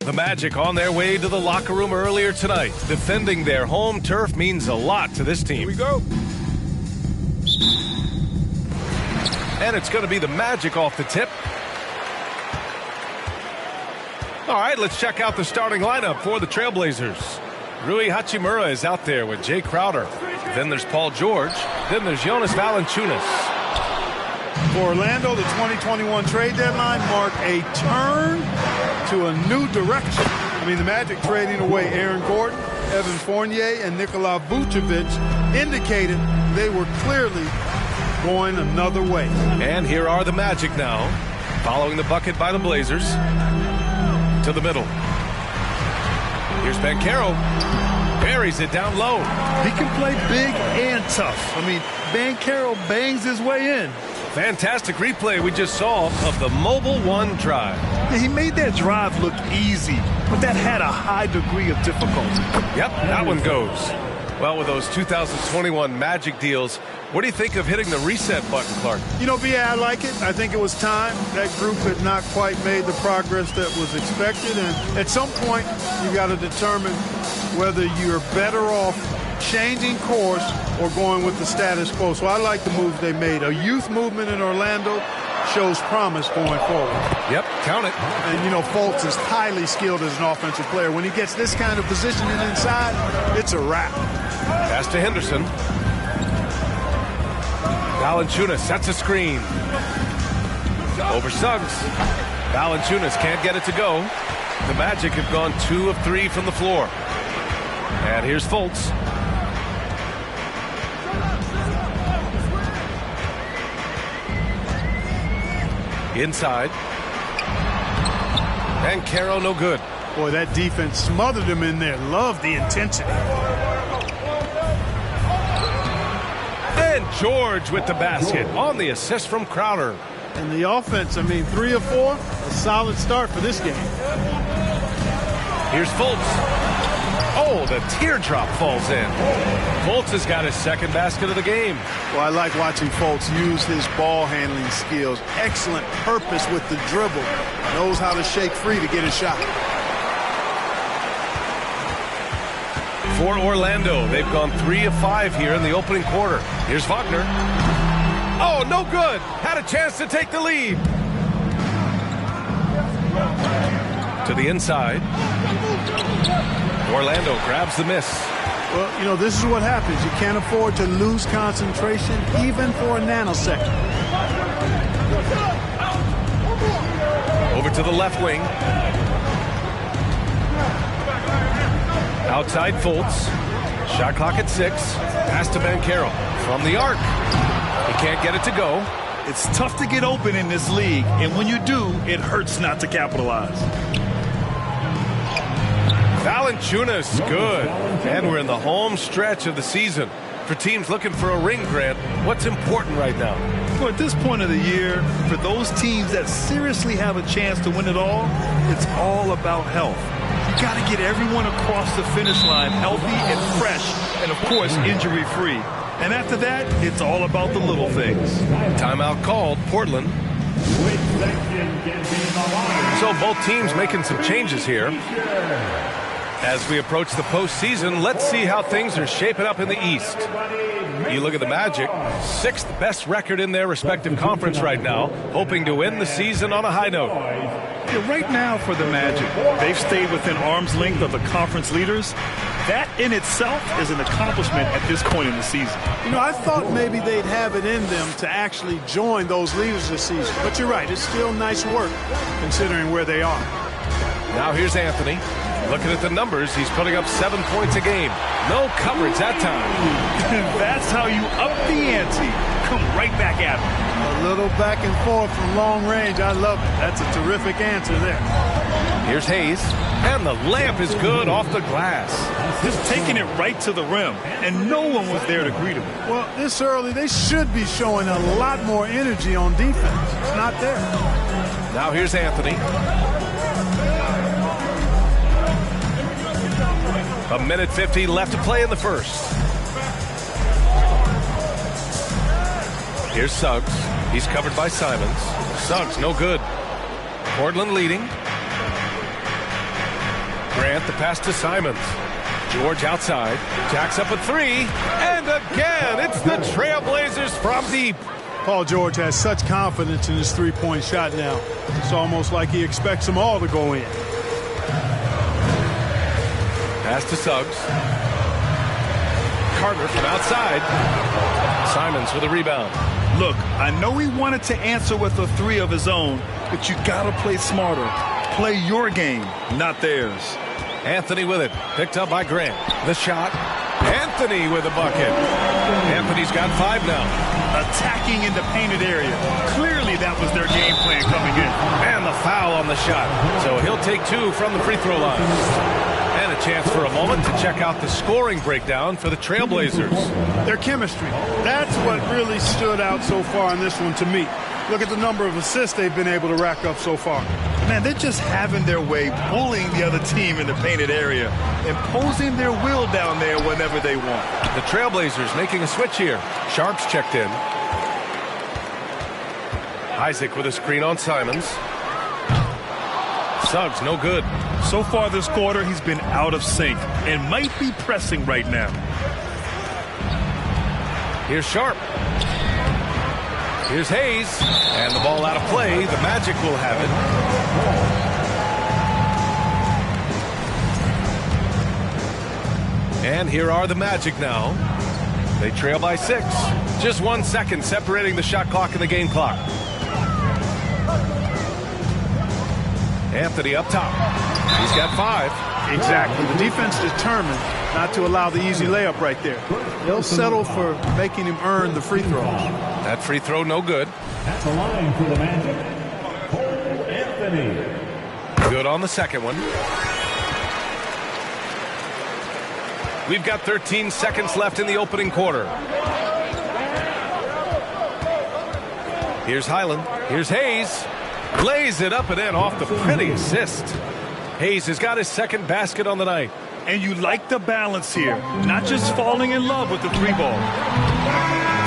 The Magic on their way to the locker room earlier tonight. Defending their home turf means a lot to this team. Here we go. And it's going to be the Magic off the tip. All right, let's check out the starting lineup for the Trailblazers. Rui Hachimura is out there with Jay Crowder. Then there's Paul George. Then there's Jonas Valanciunas. For Orlando, the 2021 trade deadline marked a turn to a new direction. I mean, the Magic trading away Aaron Gordon, Evan Fournier, and Nikola Vucevic indicated they were clearly going another way. And here are the Magic now, following the bucket by the Blazers. To the middle. Here's Banchero. Buries it down low. He can play big and tough. I mean, Banchero bangs his way in. Fantastic replay we just saw of the Mobile One drive. Yeah, he made that drive look easy, but that had a high degree of difficulty. Yep, that one goes. Well, with those 2021 Magic deals, what do you think of hitting the reset button, Clark? You know, B.A., I like it. I think it was time. That group had not quite made the progress that was expected. And at some point, you got to determine whether you're better off changing course or going with the status quo. So I like the moves they made. A youth movement in Orlando shows promise going forward. Yep, count it. And, you know, Fultz is highly skilled as an offensive player. When he gets this kind of positioning inside, it's a wrap. Pass to Henderson. Valanciunas sets a screen. Over Suggs. Valanciunas can't get it to go. The Magic have gone 2 of 3 from the floor. And here's Fultz. Inside. And Banchero no good. Boy, that defense smothered him in there. Love the intensity. And George with the basket on the assist from Crowder. And the offense, I mean, 3 of 4, a solid start for this game. Here's Fultz. Oh, the teardrop falls in. Fultz has got his second basket of the game. Well, I like watching Fultz use his ball handling skills. Excellent purpose with the dribble. Knows how to shake free to get a shot. For Orlando, they've gone 3 of 5 here in the opening quarter. Here's Wagner. Oh, no good. Had a chance to take the lead. To the inside. Orlando grabs the miss. Well, you know, this is what happens. You can't afford to lose concentration even for a nanosecond. Over to the left wing. Outside Fultz. Shot clock at 6. Pass to Banchero. From the arc. He can't get it to go. It's tough to get open in this league, and when you do, it hurts not to capitalize. Valanciunas, good. And we're in the home stretch of the season. For teams looking for a ring, Grant, what's important right now? Well, at this point of the year, for those teams that seriously have a chance to win it all, it's all about health. You got to get everyone across the finish line healthy and fresh, and of course, injury-free. And after that, it's all about the little things. Timeout called, Portland. So both teams making some changes here. As we approach the postseason, let's see how things are shaping up in the East. You look at the Magic, 6th best record in their respective conference right now, hoping to end the season on a high note. Yeah, right now for the Magic, they've stayed within arm's length of the conference leaders. That in itself is an accomplishment at this point in the season. You know, I thought maybe they'd have it in them to actually join those leaders this season. But you're right, it's still nice work considering where they are. Now here's Anthony. Looking at the numbers, he's putting up 7 points a game. No coverage that time. That's how you up the ante. Come right back at him. A little back and forth from long range. I love it. That's a terrific answer there. Here's Hayes. And the layup is good off the glass. Just taking it right to the rim. And no one was there to greet him. Well, this early, they should be showing a lot more energy on defense. It's not there. Now here's Anthony. A minute 50 left to play in the first. Here's Suggs. He's covered by Simons. Suggs, no good. Portland leading. Grant the pass to Simons. George outside, jacks up a three, and again, it's the Trailblazers from deep. Paul George has such confidence in his three-point shot now. It's almost like he expects them all to go in. Pass to Suggs. Carter from outside. Simons with a rebound. Look, I know he wanted to answer with a three of his own, but you gotta play smarter. Play your game, not theirs. Anthony with it. Picked up by Grant. The shot. Anthony with a bucket. Anthony's got 5 now. Attacking in the painted area. Clearly that was their game plan coming in. And the foul on the shot. So he'll take 2 from the free throw line. And a chance for a moment to check out the scoring breakdown for the Trailblazers. Their chemistry. That's what really stood out so far in this one to me. Look at the number of assists they've been able to rack up so far. Man, they're just having their way, bullying the other team in the painted area, imposing their will down there whenever they want. The Trailblazers making a switch here. Sharps checked in. Isaac with a screen on Simons. Suggs, no good. So far this quarter, he's been out of sync and might be pressing right now. Here's Sharp. Here's Hayes, and the ball out of play. The Magic will have it. And here are the Magic now. They trail by 6. Just 1 second separating the shot clock and the game clock. Anthony up top. He's got 5. Exactly. The defense determined not to allow the easy layup right there. They'll settle for making him earn the free throws. That free throw no good. That's a line for the Magic. Cole Anthony. Good on the second one. We've got 13 seconds left in the opening quarter. Here's Highland. Here's Hayes. Lays it up and in off the pretty assist. Hayes has got his second basket on the night. And you like the balance here. Not just falling in love with the 3-ball.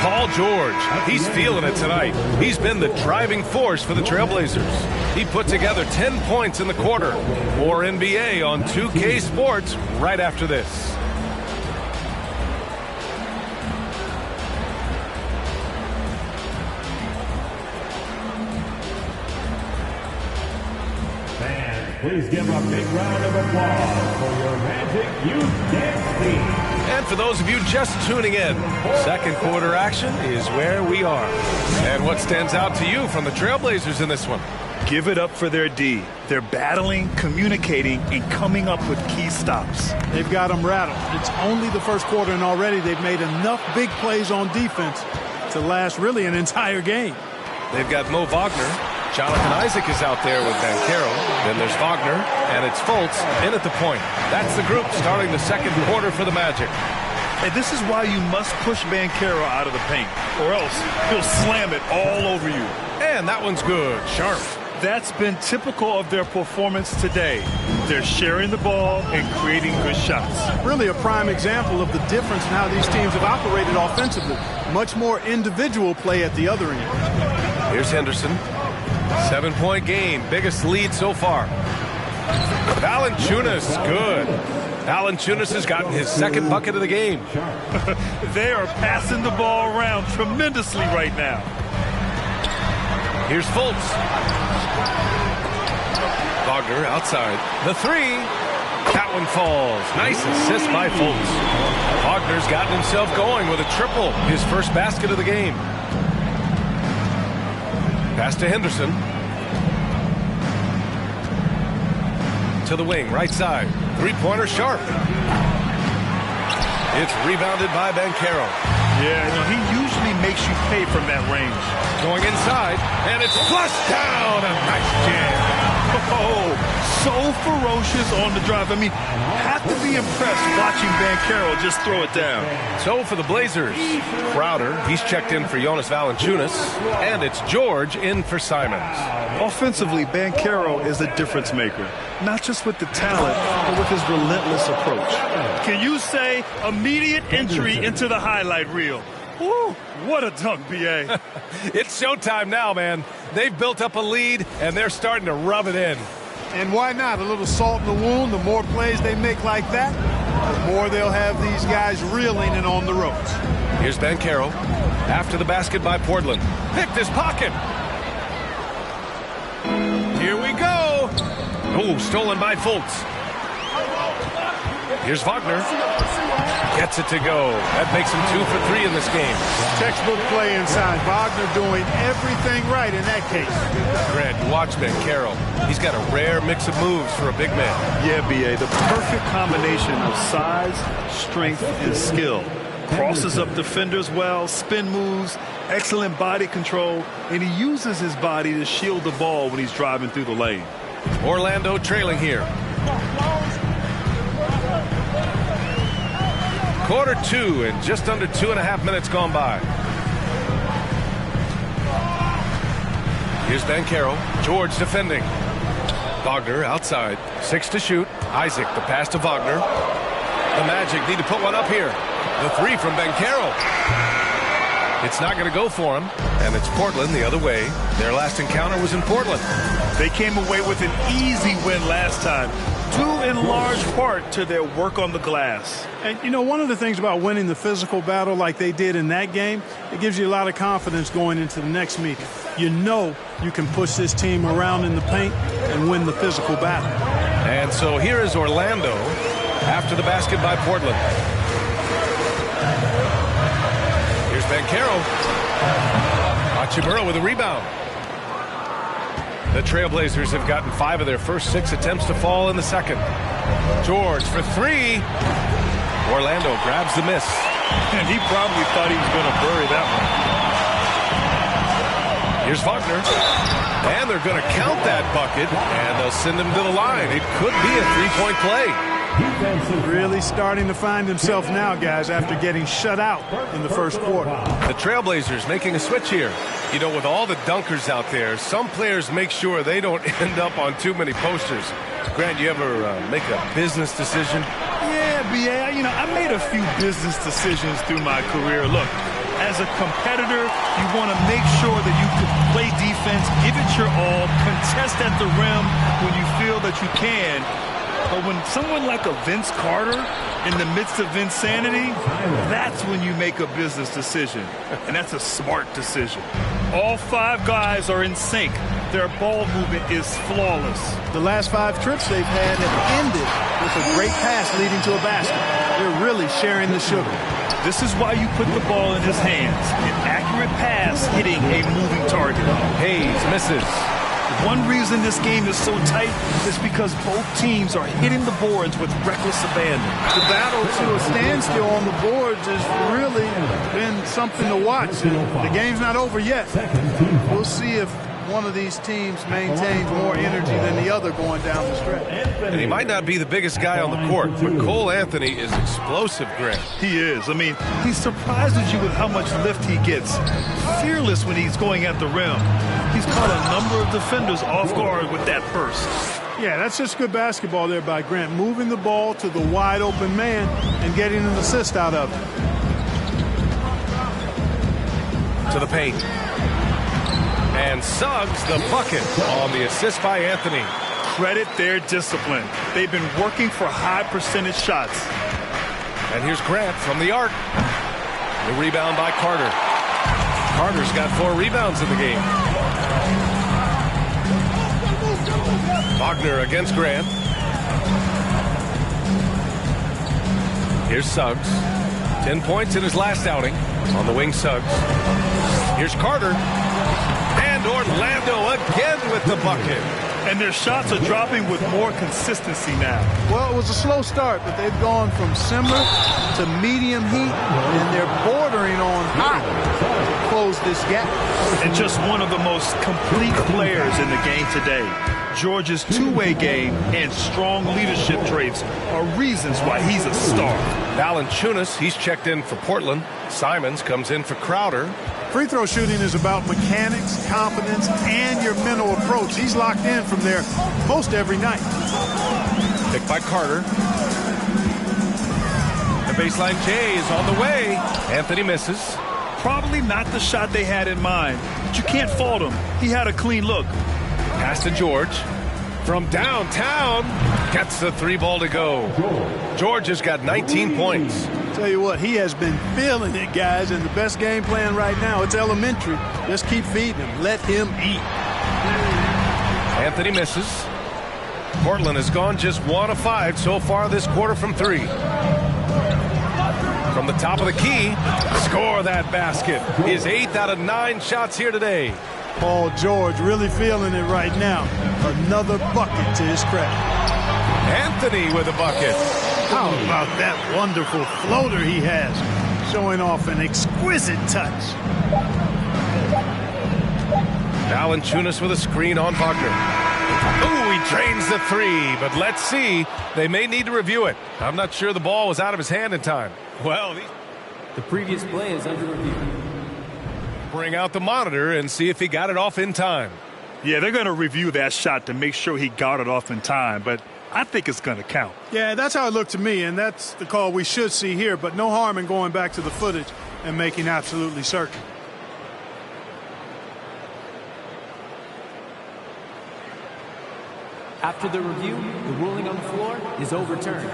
Paul George, he's feeling it tonight. He's been the driving force for the Trailblazers. He put together 10 points in the quarter. More NBA on 2K Sports right after this. Please give a big round of applause for your Magic Youth Dance Team. And for those of you just tuning in, second quarter action is where we are. And what stands out to you from the Trailblazers in this one? Give it up for their D. They're battling, communicating, and coming up with key stops. They've got them rattled. It's only the first quarter, and already they've made enough big plays on defense to last really an entire game. They've got Mo Wagner. Jonathan Isaac is out there with Banchero. Then there's Wagner, and it's Fultz in at the point. That's the group starting the second quarter for the Magic. And this is why you must push Banchero out of the paint, or else he'll slam it all over you. And that one's good. Sharp. That's been typical of their performance today. They're sharing the ball and creating good shots. Really a prime example of the difference in how these teams have operated offensively. Much more individual play at the other end. Here's Henderson. 7-point game, biggest lead so far. Valanciunas, good. Valanciunas has gotten his second bucket of the game. They are passing the ball around tremendously right now. Here's Fultz. Wagner outside. The 3. That one falls. Nice assist by Fultz. Wagner's gotten himself going with a triple, his first basket of the game. Pass to Henderson. To the wing, right side. Three-pointer Sharp. It's rebounded by Banchero. Yeah, he usually makes you pay from that range. Going inside, and it's flushed down. A nice jam. Oh, so ferocious on the drive. I mean, have to be impressed watching Banchero just throw it down. So for the Blazers, Crowder, he's checked in for Jonas Valanciunas, and it's George in for Simons. Offensively, Banchero is a difference maker, not just with the talent, but with his relentless approach. Can you say immediate entry into the highlight reel? Woo, what a dunk, B.A. It's showtime now, man. They've built up a lead, and they're starting to rub it in. And why not? A little salt in the wound. The more plays they make like that, the more they'll have these guys reeling and on the ropes. Here's Banchero. After the basket by Portland. Picked his pocket. Here we go. Oh, stolen by Fultz. Here's Wagner. Gets it to go. That makes him 2 for 3 in this game. Textbook play inside. Wagner doing everything right in that case. Grant, watch Banchero. He's got a rare mix of moves for a big man. Yeah, B.A., the perfect combination of size, strength, and skill. Crosses up defenders well, spin moves, excellent body control, and he uses his body to shield the ball when he's driving through the lane. Orlando trailing here. Quarter 2 and just under 2.5 minutes gone by. Here's Banchero. George defending. Wagner outside. 6 to shoot. Isaac, the pass to Wagner. The Magic need to put one up here. The 3 from Banchero. It's not going to go for him, and it's Portland the other way. Their last encounter was in Portland. They came away with an easy win last time, due in large part to their work on the glass. And, you know, one of the things about winning the physical battle like they did in that game, it gives you a lot of confidence going into the next meeting. You know you can push this team around in the paint and win the physical battle. And so here is Orlando after the basket by Portland. Here's Banchero. Hachimura with a rebound. The Trailblazers have gotten 5 of their first 6 attempts to fall in the second. George for 3. Orlando grabs the miss. And he probably thought he was going to bury that one. Here's Wagner. And they're going to count that bucket, and they'll send him to the line. It could be a 3-point play. Really starting to find himself now, guys, after getting shut out in the first quarter. The Trailblazers making a switch here. You know, with all the dunkers out there, some players make sure they don't end up on too many posters. Grant, you ever make a business decision? Yeah, B.A., you know, I made a few business decisions through my career. Look, as a competitor, you want to make sure that you can play defense, give it your all, contest at the rim when you feel that you can. But when someone like a Vince Carter in the midst of insanity, that's when you make a business decision. And that's a smart decision. All 5 guys are in sync. Their ball movement is flawless. The last 5 trips they've had have ended with a great pass leading to a basket. They're really sharing the sugar. This is why you put the ball in his hands. An accurate pass hitting a moving target. Hayes misses. One reason this game is so tight is because both teams are hitting the boards with reckless abandon. The battle to a standstill on the boards has really been something to watch. The game's not over yet. We'll see if one of these teams maintains more energy than the other going down the stretch. And he might not be the biggest guy on the court, but Cole Anthony is explosive, Grant. He is. I mean, he surprises you with how much lift he gets. Fearless when he's going at the rim. He's caught a number of defenders off guard with that burst. Yeah, that's just good basketball there by Grant. Moving the ball to the wide open man and getting an assist out of it. To the paint. And Suggs the bucket on the assist by Anthony. Credit their discipline. They've been working for high percentage shots. And here's Grant from the arc. The rebound by Carter. Carter's got 4 rebounds in the game. Wagner against Grant. Here's Suggs. 10 points in his last outing. On the wing, Suggs. Here's Carter. And Orlando again with the bucket. And their shots are dropping with more consistency now. Well, it was a slow start, but they've gone from simmer to medium heat, and they're bordering on hot to close this gap. And just one of the most complete players in the game today. George's two-way game and strong leadership traits are reasons why he's a star. Valanciunas, he's checked in for Portland. Simons comes in for Crowder. Free throw shooting is about mechanics, confidence, and your mental approach. He's locked in from there most every night. Picked by Carter. The baseline J is on the way. Anthony misses. Probably not the shot they had in mind, but you can't fault him. He had a clean look. Pass to George. From downtown, gets the 3-ball to go. George has got 19 points. Tell you what, he has been feeling it, guys, and the best game plan right now, it's elementary. Just keep feeding him. Let him eat. Anthony misses. Portland has gone just 1 of 5 so far this quarter from 3. From the top of the key, score that basket. His 8th out of 9 shots here today. Paul George really feeling it right now. Another bucket to his credit. Anthony with a bucket. How about that wonderful floater he has, showing off an exquisite touch. Valanciunas with a screen on Wagner. Ooh, he drains the 3, but let's see. They may need to review it. I'm not sure the ball was out of his hand in time. Well, the previous play is under review. Bring out the monitor and see if he got it off in time. Yeah, they're going to review that shot to make sure he got it off in time, but I think it's going to count. Yeah, that's how it looked to me, and that's the call we should see here, but no harm in going back to the footage and making absolutely certain. After the review, the ruling on the floor is overturned.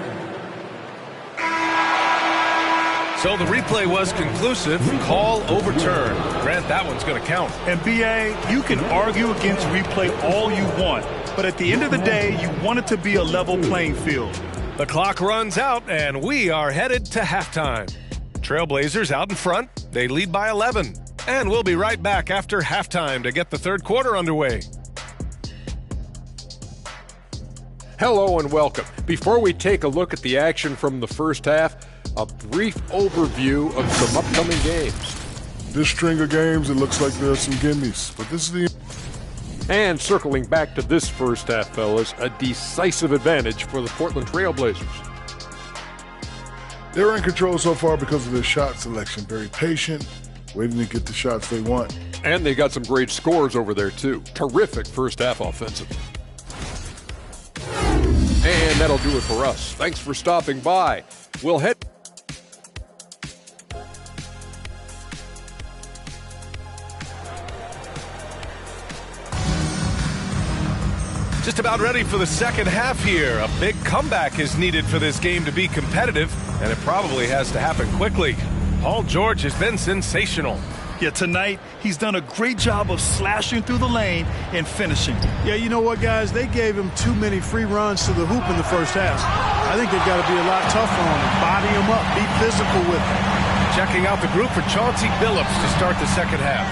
So the replay was conclusive. Call overturned. Grant, that one's going to count. And B.A., you can argue against replay all you want, but at the end of the day, you want it to be a level playing field. The clock runs out, and we are headed to halftime. Trailblazers out in front. They lead by 11. And we'll be right back after halftime to get the third quarter underway. Hello and welcome. Before we take a look at the action from the first half, a brief overview of some upcoming games. This string of games, it looks like there are some gimmies, but this is the... And circling back to this first half, fellas, a decisive advantage for the Portland Trailblazers. They're in control so far because of their shot selection. Very patient, waiting to get the shots they want. And they got some great scores over there, too. Terrific first half offensively. And that'll do it for us. Thanks for stopping by. We'll head... Just about ready for the second half here. A big comeback is needed for this game to be competitive, and it probably has to happen quickly. Paul George has been sensational. Yeah, tonight, he's done a great job of slashing through the lane and finishing. Yeah, you know what, guys? They gave him too many free runs to the hoop in the first half. I think they've got to be a lot tougher on him. Body him up. Be physical with him. Checking out the group for Chauncey Billups to start the second half.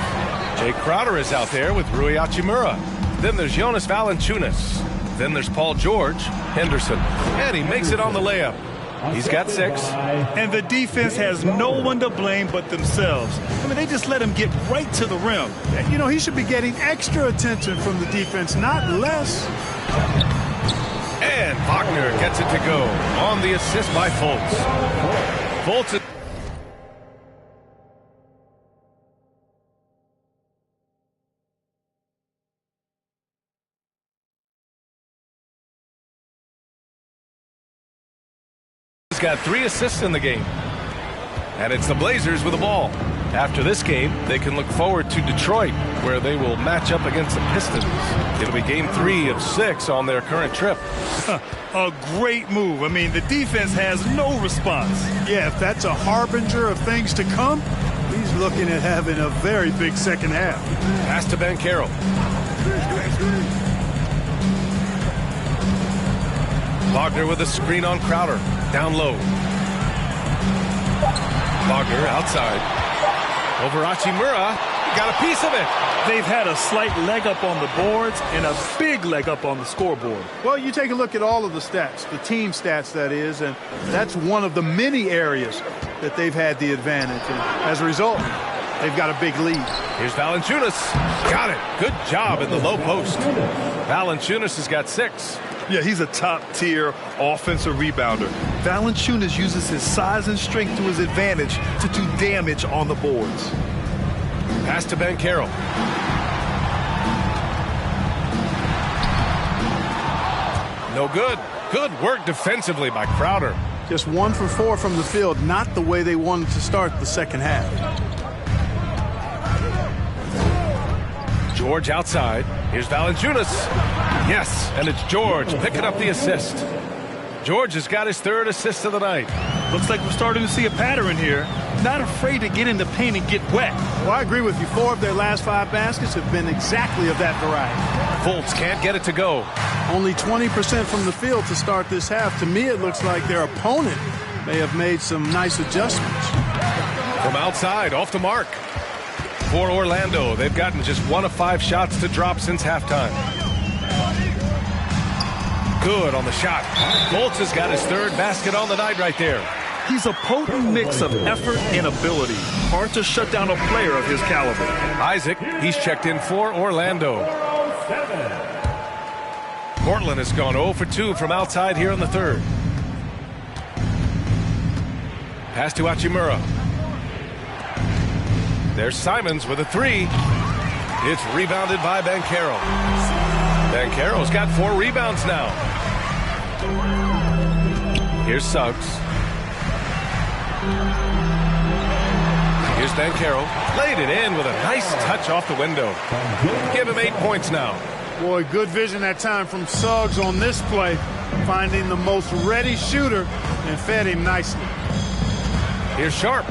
Jay Crowder is out there with Rui Hachimura. Then there's Jonas Valanciunas. Then there's Paul George, Henderson. And he makes it on the layup. He's got 6. And the defense has no one to blame but themselves. I mean, they just let him get right to the rim. You know, he should be getting extra attention from the defense, not less. And Wagner gets it to go on the assist by Fultz. Fultz got 3 assists in the game. And it's the Blazers with the ball. After this game, they can look forward to Detroit, where they will match up against the Pistons. It'll be game 3 of 6 on their current trip. A great move. I mean, the defense has no response. Yeah, if that's a harbinger of things to come, he's looking at having a very big second half. Pass to Banchero. Wagner with a screen on Crowder. Down low. Wagner outside. Over Hachimura. Got a piece of it. They've had a slight leg up on the boards and a big leg up on the scoreboard. Well, you take a look at all of the stats, the team stats, that is, and that's one of the many areas that they've had the advantage. And as a result, they've got a big lead. Here's Valanciunas. Got it. Good job in the low post. Valanciunas has got 6. Yeah, he's a top-tier offensive rebounder. Valanciunas uses his size and strength to his advantage to do damage on the boards. Pass to Banchero. No good. Good work defensively by Crowder. Just 1 for 4 from the field, not the way they wanted to start the second half. George outside. Here's Valanciunas. Yes, and it's George picking up the assist. George has got his 3rd assist of the night. Looks like we're starting to see a pattern here. Not afraid to get in the paint and get wet. Well, I agree with you. 4 of their last 5 baskets have been exactly of that variety. Fultz can't get it to go. Only 20% from the field to start this half. To me, it looks like their opponent may have made some nice adjustments. From outside, off the mark. For Orlando, they've gotten just 1 of 5 shots to drop since halftime. Good on the shot. Fultz has got his 3rd basket on the night right there. He's a potent mix of effort and ability. Hard to shut down a player of his caliber. Isaac, he's checked in for Orlando. Portland has gone 0 for 2 from outside here in the 3rd. Pass to Hachimura. There's Simons with a 3. It's rebounded by Banchero. Banchero's got 4 rebounds now. Here's Suggs. Here's Banchero. Laid it in with a nice touch off the window. Give him 8 points now. Boy, good vision that time from Suggs on this play. Finding the most ready shooter and fed him nicely. Here's Sharp.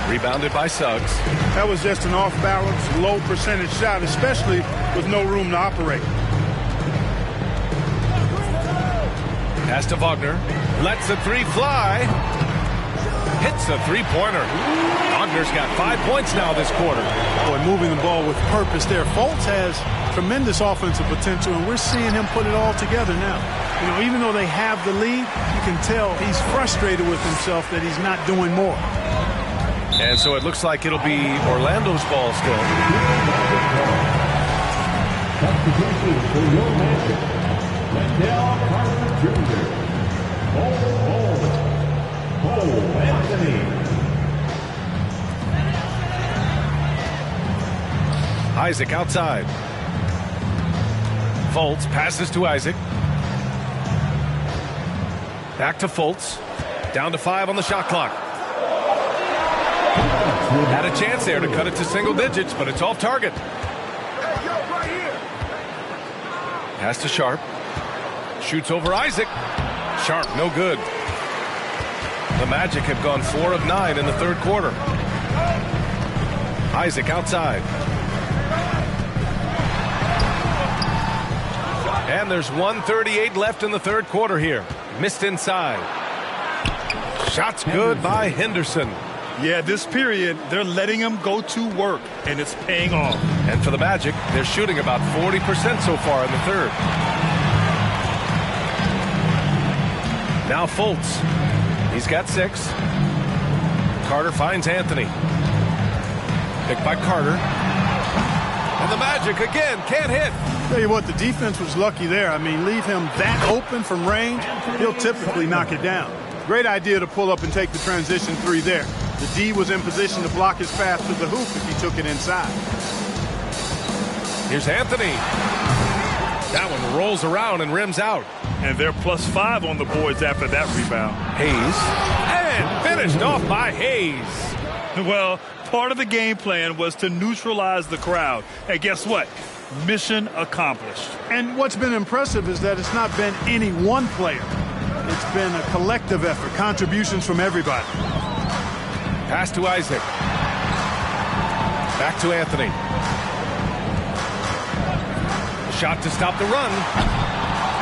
Rebounded by Suggs. That was just an off-balance, low-percentage shot, especially with no room to operate. Pass to Wagner. Lets a 3 fly. Hits a 3-pointer. Wagner's got 5 points now this quarter. Boy, moving the ball with purpose there. Fultz has tremendous offensive potential, and we're seeing him put it all together now. You know, even though they have the lead, you can tell he's frustrated with himself that he's not doing more. And so it looks like it'll be Orlando's ball still. Substitution for your Magic, Wendell Carter Jr. Cole Anthony. Isaac outside. Fultz passes to Isaac. Back to Fultz. Down to 5 on the shot clock. Had a chance there to cut it to single digits, but it's off target. Pass to Sharp. Shoots over Isaac. Sharp, no good. The Magic have gone 4 of 9 in the 3rd quarter. Isaac outside. And there's 1:38 left in the 3rd quarter here. Missed inside. Shots good by Henderson. Yeah, this period, they're letting him go to work, and it's paying off. And for the Magic, they're shooting about 40% so far in the 3rd. Now Fultz. He's got 6. Carter finds Anthony. Picked by Carter. And the Magic again can't hit. Tell you what, the defense was lucky there. I mean, leave him that open from range, he'll typically knock it down. Great idea to pull up and take the transition 3 there. The D was in position to block his path to the hoop if he took it inside. Here's Anthony. That one rolls around and rims out. And they're +5 on the boards after that rebound. Hayes. And finished off by Hayes. Well, part of the game plan was to neutralize the crowd. And guess what? Mission accomplished. And what's been impressive is that it's not been any one player. It's been a collective effort, contributions from everybody. Pass to Isaac. Back to Anthony. Shot to stop the run.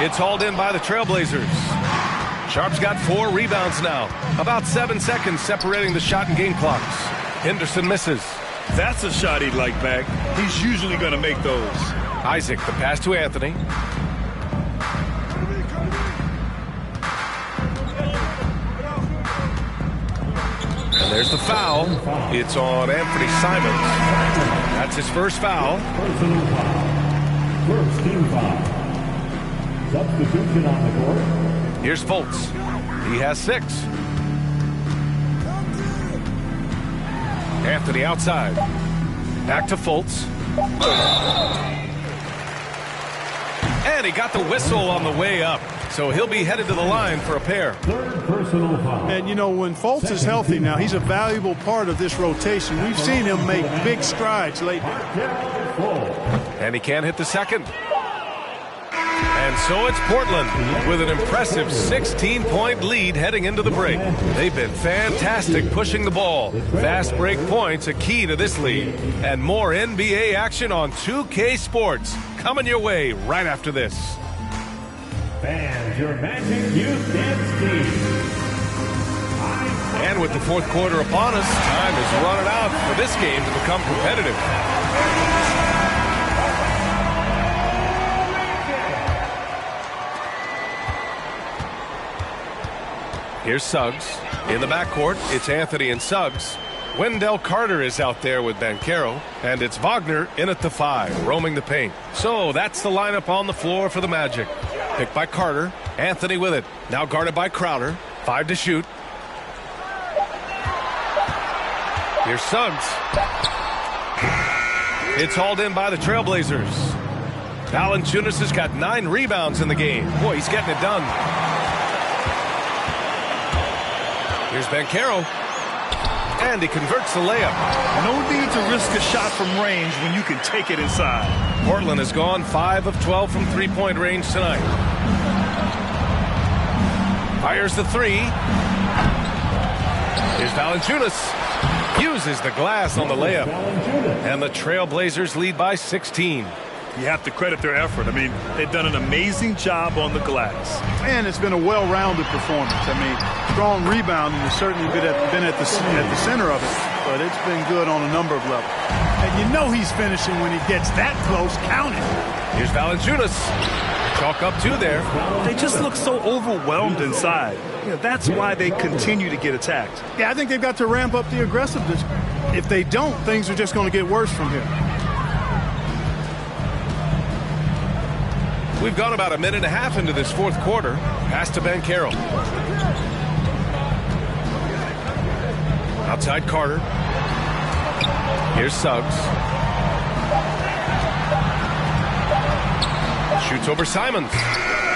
It's hauled in by the Trailblazers. Sharp's got 4 rebounds now. About 7 seconds separating the shot and game clocks. Henderson misses. That's a shot he'd like back. He's usually going to make those. Isaac, the pass to Anthony. And there's the foul. It's on Anthony Simons. That's his first foul. Personal foul. First team foul. Substitution on the court. Here's Fultz. He has 6. Anthony outside. Back to Fultz. And he got the whistle on the way up. So he'll be headed to the line for a pair. Third personal foul. And, you know, when Fultz is healthy now, he's a valuable part of this rotation. We've seen him make big strides lately. And he can't hit the second. And so it's Portland with an impressive 16-point lead heading into the break. They've been fantastic pushing the ball. Fast break points a key to this lead. And more NBA action on 2K Sports coming your way right after this. Fans, your Magic Youth Dance Team. And with the fourth quarter upon us, time is running out for this game to become competitive. Here's Suggs. In the backcourt, it's Anthony and Suggs. Wendell Carter is out there with Banchero. And it's Wagner in at the 5, roaming the paint. So that's the lineup on the floor for the Magic. Picked by Carter. Anthony with it. Now guarded by Crowder. 5 to shoot. Here's Suggs. It's hauled in by the Trailblazers. Valanciunas has got 9 rebounds in the game. Boy, he's getting it done. Here's Banchero. And he converts the layup. No need to risk a shot from range when you can take it inside. Portland has gone 5 of 12 from three-point range tonight. Fires the 3. Here's Valanciunas. Uses the glass on the layup. And the Trailblazers lead by 16. You have to credit their effort. I mean, they've done an amazing job on the glass. And it's been a well-rounded performance. I mean, strong rebounding has certainly been at the center of it, but it's been good on a number of levels. And you know he's finishing when he gets that close. Count it. Here's Valanciunas. Chalk up 2 there. They just look so overwhelmed inside. You know, that's why they continue to get attacked. Yeah, I think they've got to ramp up the aggressiveness. If they don't, things are just going to get worse from here. We've gone about a minute and a half into this fourth quarter. Pass to Banchero. Outside Carter. Here's Suggs. Shoots over Simons.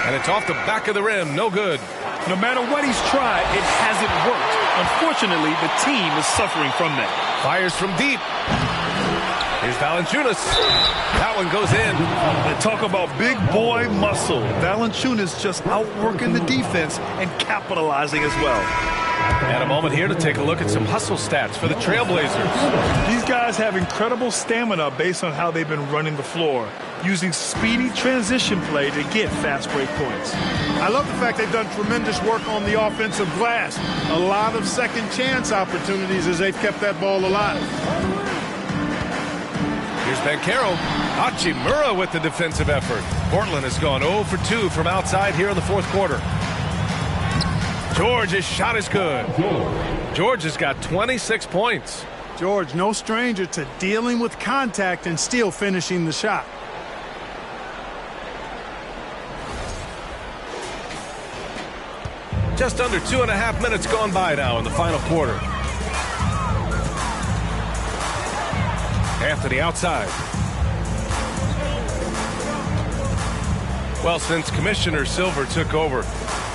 And it's off the back of the rim. No good. No matter what he's tried, it hasn't worked. Unfortunately, the team is suffering from that. Fires from deep. Here's Valanciunas. That one goes in. And talk about big boy muscle. Valanciunas just outworking the defense and capitalizing as well. And a moment here to take a look at some hustle stats for the Trailblazers. These guys have incredible stamina based on how they've been running the floor, using speedy transition play to get fast break points. I love the fact they've done tremendous work on the offensive glass. A lot of second chance opportunities as they've kept that ball alive. Here's Banchero. Hachimura with the defensive effort. Portland has gone 0 for 2 from outside here in the fourth quarter. George's shot is good. George has got 26 points. George, no stranger to dealing with contact and still finishing the shot. Just under 2.5 minutes gone by now in the final quarter. Anthony outside. Well, since Commissioner Silver took over,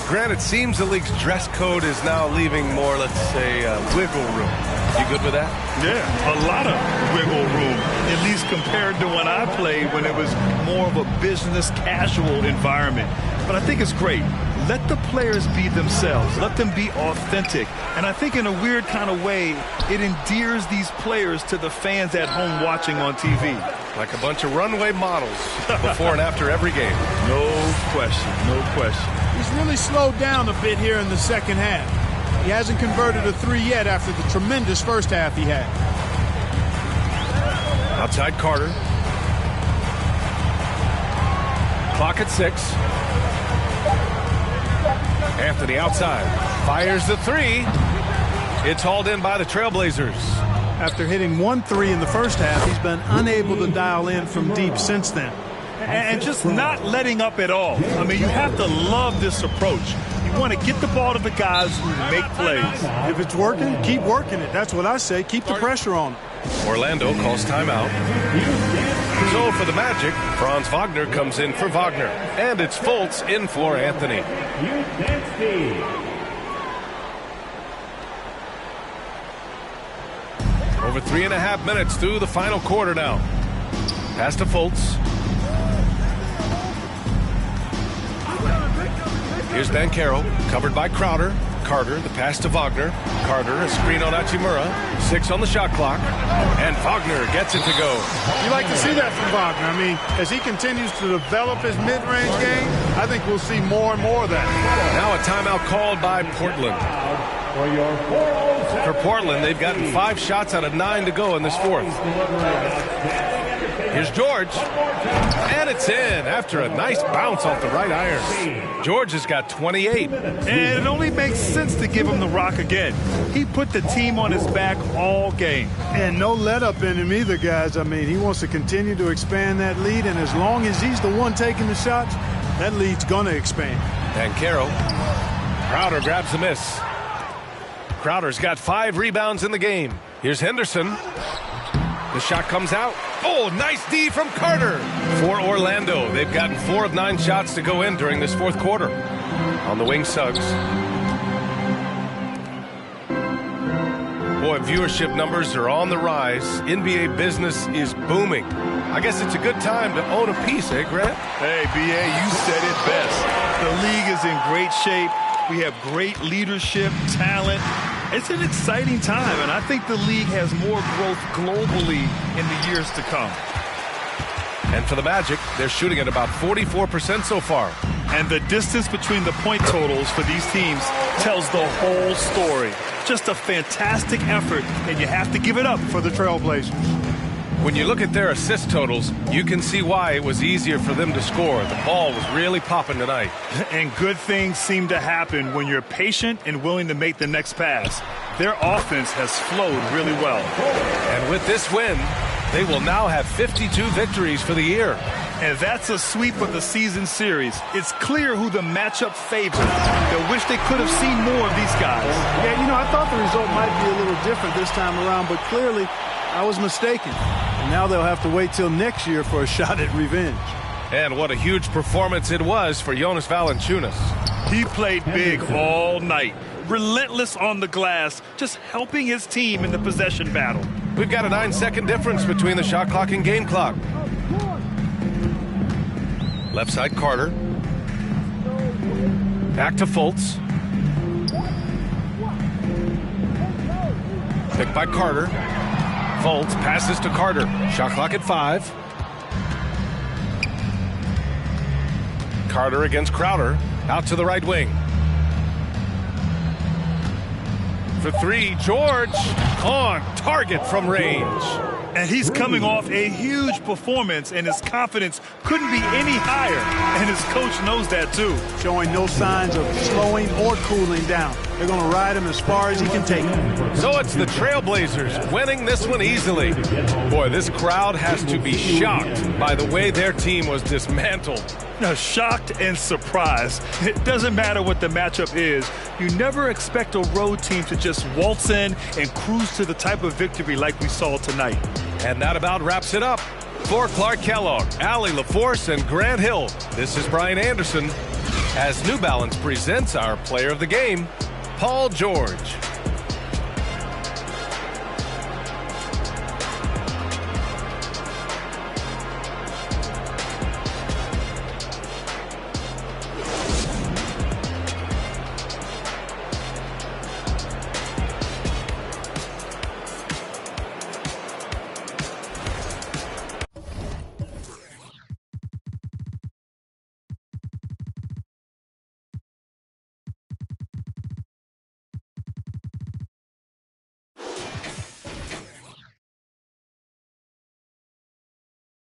Grant, it seems the league's dress code is now leaving more, let's say, wiggle room. You good with that? Yeah, a lot of wiggle room, at least compared to when I played, when it was more of a business casual environment. But I think it's great. Let the players be themselves. Let them be authentic. And I think in a weird kind of way, it endears these players to the fans at home watching on TV. Like a bunch of runway models before and after every game. No question, no question. He's really slowed down a bit here in the second half. He hasn't converted a 3 yet after the tremendous first half he had. Outside Carter. Clock at 6. Anthony outside. Fires the 3. It's hauled in by the Trailblazers. After hitting 1 3 in the first half, he's been unable to dial in from deep since then. And just not letting up at all. I mean, you have to love this approach. You want to get the ball to the guys who make plays. If it's working, keep working it. That's what I say. Keep the pressure on. Orlando calls timeout. So for the Magic, Franz Wagner comes in for Wagner. And it's Fultz in for Anthony. Over 3.5 minutes through the final quarter now. Pass to Fultz. Here's Banchero, covered by Crowder. Carter, the pass to Wagner. Carter, a screen on Hachimura. 6 on the shot clock. And Wagner gets it to go. You like to see that from Wagner. I mean, as he continues to develop his mid-range game, I think we'll see more and more of that. Now a timeout called by Portland. For Portland, they've gotten 5 shots out of 9 to go in this fourth. Here's George. And it's in after a nice bounce off the right iron. George has got 28. And it only makes sense to give him the rock again. He put the team on his back all game. And no let up in him either, guys. I mean, he wants to continue to expand that lead, and as long as he's the one taking the shots, that lead's going to expand. Banchero. Crowder grabs the miss. Crowder's got 5 rebounds in the game. Here's Henderson. The shot comes out. Oh, nice D from Carter. For Orlando, they've gotten 4 of 9 shots to go in during this fourth quarter. On the wing, Suggs. Boy, viewership numbers are on the rise. NBA business is booming. I guess it's a good time to own a piece, eh, Grant? Hey, B.A., you said it best. The league is in great shape. We have great leadership, talent. It's an exciting time, and I think the league has more growth globally in the years to come. And for the Magic, they're shooting at about 44% so far. And the distance between the point totals for these teams tells the whole story. Just a fantastic effort, and you have to give it up for the Trailblazers. When you look at their assist totals, you can see why it was easier for them to score. The ball was really popping tonight. And good things seem to happen when you're patient and willing to make the next pass. Their offense has flowed really well. And with this win, they will now have 52 victories for the year. And that's a sweep of the season series. It's clear who the matchup favors. They wish they could have seen more of these guys. Yeah, you know, I thought the result might be a little different this time around, but clearly I was mistaken. And now they'll have to wait till next year for a shot at revenge. And what a huge performance it was for Jonas Valanciunas. He played big all night. Relentless on the glass, just helping his team in the possession battle. We've got a 9-second difference between the shot clock and game clock. Left side, Carter. Back to Fultz. Picked by Carter. Fultz passes to Carter. Shot clock at 5. Carter against Crowder. Out to the right wing. For 3, George on target from range. And he's coming off a huge performance, and his confidence couldn't be any higher. And his coach knows that, too. Showing no signs of slowing or cooling down. They're going to ride him as far as he can take him. So it's the Trailblazers winning this one easily. Boy, this crowd has to be shocked by the way their team was dismantled. Now, shocked and surprised. It doesn't matter what the matchup is. You never expect a road team to just waltz in and cruise to the type of victory like we saw tonight. And that about wraps it up. For Clark Kellogg, Allie LaForce, and Grant Hill, this is Brian Anderson as New Balance presents our player of the game, Paul George.